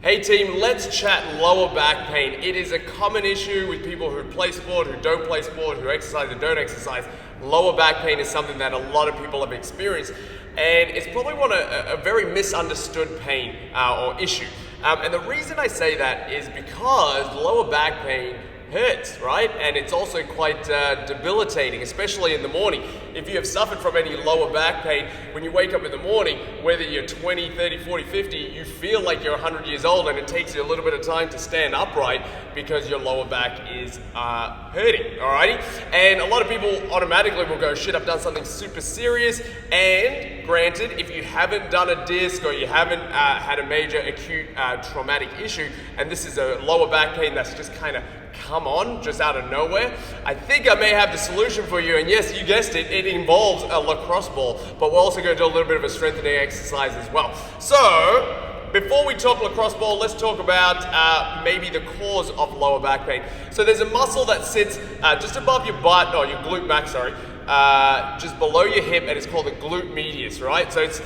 Hey team, let's chat lower back pain. It is a common issue with people who play sport, who don't play sport, who exercise and don't exercise. Lower back pain is something that a lot of people have experienced, and it's probably a very misunderstood pain or issue. And the reason I say that is because lower back pain hurts, right? And it's also quite debilitating, especially in the morning. If you have suffered from any lower back pain, when you wake up in the morning, whether you're 20, 30, 40, 50, you feel like you're 100 years old, and it takes you a little bit of time to stand upright because your lower back is hurting, alrighty? And a lot of people automatically will go, shit, I've done something super serious. And granted, if you haven't done a disc or you haven't had a major acute traumatic issue, and this is a lower back pain that's just kind of come on just out of nowhere, I think I may have the solution for you. And yes, you guessed it, it involves a lacrosse ball, but we're also going to do a little bit of a strengthening exercise as well. So before we talk lacrosse ball, let's talk about maybe the cause of lower back pain. So there's a muscle that sits just above your butt, or your glute max, sorry, just below your hip, and it's called the glute medius, right? So it's,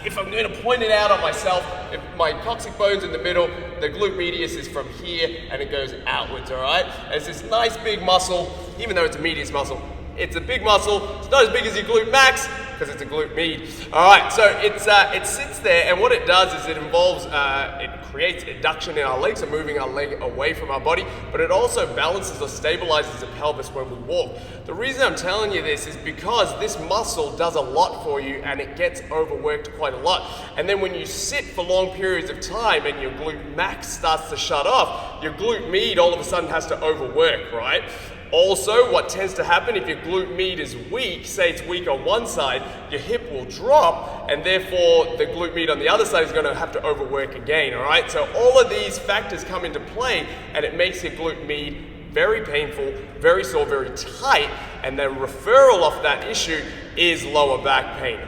if I'm going to point it out on myself, if my coccyx bone's in the middle, the glute medius is from here and it goes outwards, all right? And it's this nice big muscle, even though it's a medius muscle, it's a big muscle. It's not as big as your glute max because it's a glute med. All right, so it sits there, and what it does is it involves, it creates adduction in our legs, so moving our leg away from our body, but it also balances or stabilizes the pelvis when we walk. The reason I'm telling you this is because this muscle does a lot for you, and it gets overworked quite a lot. And then when you sit for long periods of time and your glute max starts to shut off, your glute med all of a sudden has to overwork, right? Also, what tends to happen if your glute med is weak, say it's weak on one side, your hip will drop, and therefore the glute med on the other side is going to have to overwork again, all right? So all of these factors come into play, and it makes your glute med very painful, very sore, very tight, and the referral of that issue is lower back pain.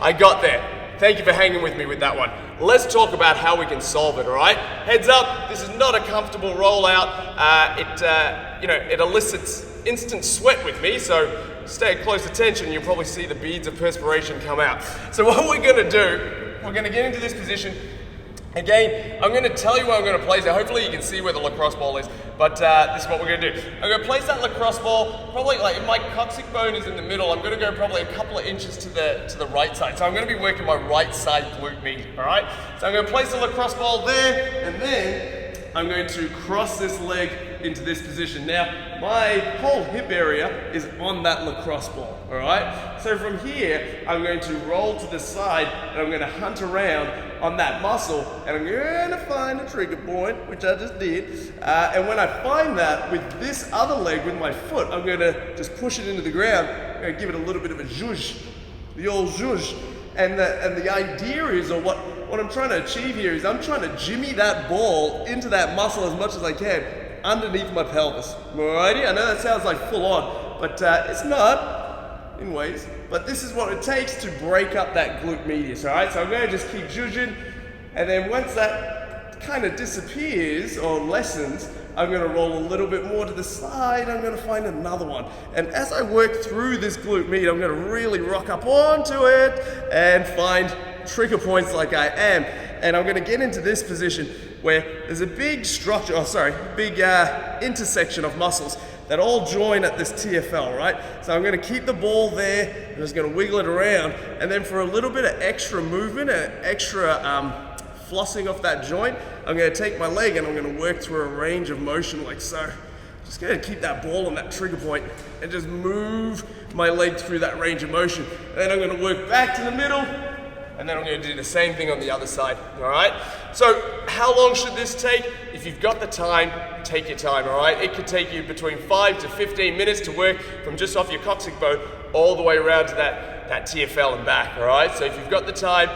I got there. Thank you for hanging with me with that one. Let's talk about how we can solve it, all right? Heads up, this is not a comfortable rollout. It elicits instant sweat with me, so stay at close attention. You'll probably see the beads of perspiration come out. So what we're gonna do, we're gonna get into this position. Again, I'm going to tell you where I'm going to place it. Hopefully you can see where the lacrosse ball is, but this is what we're going to do. I'm going to place that lacrosse ball, probably like if my coccyx bone is in the middle, I'm going to go probably a couple of inches to the right side. So I'm going to be working my right side glute med, all right? So I'm going to place the lacrosse ball there, and then I'm going to cross this leg into this position. Now, my whole hip area is on that lacrosse ball, all right? So from here, I'm going to roll to the side, and I'm going to hunt around on that muscle, and I'm going to find a trigger point, which I just did. And when I find that with this other leg, with my foot, I'm going to just push it into the ground. I'm going to give it a little bit of a zhuzh, the old zhuzh. And the idea is, or what I'm trying to achieve here is I'm trying to jimmy that ball into that muscle as much as I can underneath my pelvis. Alrighty? I know that sounds like full on, but it's not in ways. But this is what it takes to break up that glute medius, alright? So I'm going to just keep zhuzhing, and then once that kind of disappears or lessens, I'm going to roll a little bit more to the side. I'm going to find another one. And as I work through this glute med, I'm going to really rock up onto it and find trigger points like I am. And I'm going to get into this position where there's a big structure, big intersection of muscles that all join at this TFL, right? So I'm going to keep the ball there. I'm just going to wiggle it around. And then for a little bit of extra movement, extra flossing off that joint, I'm going to take my leg and I'm going to work through a range of motion like so. Just going to keep that ball on that trigger point and just move my leg through that range of motion. And then I'm going to work back to the middle, and then I'm going to do the same thing on the other side, all right? So how long should this take? If you've got the time, take your time, all right? It could take you between 5 to 15 minutes to work from just off your coccyx bone all the way around to that TFL and back, all right? So if you've got the time,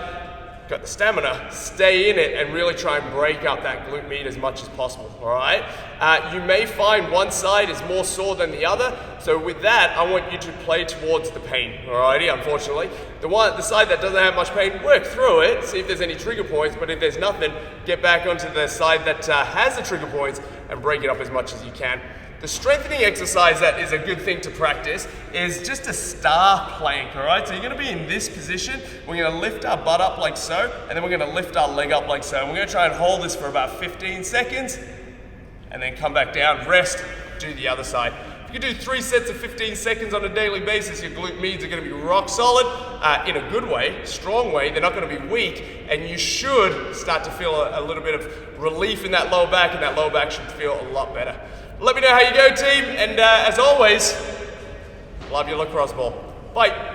got the stamina, stay in it and really try and break up that glute med as much as possible, all right? You may find one side is more sore than the other, so with that, I want you to play towards the pain, all righty, unfortunately. The side that doesn't have much pain, work through it, see if there's any trigger points, but if there's nothing, get back onto the side that has the trigger points and break it up as much as you can. The strengthening exercise that is a good thing to practice is just a star plank, all right? So you're gonna be in this position. We're gonna lift our butt up like so, and then we're gonna lift our leg up like so. And we're gonna try and hold this for about 15 seconds, and then come back down, rest, do the other side. If you do 3 sets of 15 seconds on a daily basis, your glute meds are gonna be rock solid, in a good way, strong way. They're not gonna be weak, and you should start to feel a little bit of relief in that lower back, and that lower back should feel a lot better. Let me know how you go, team, and as always, love your lacrosse ball. Bye.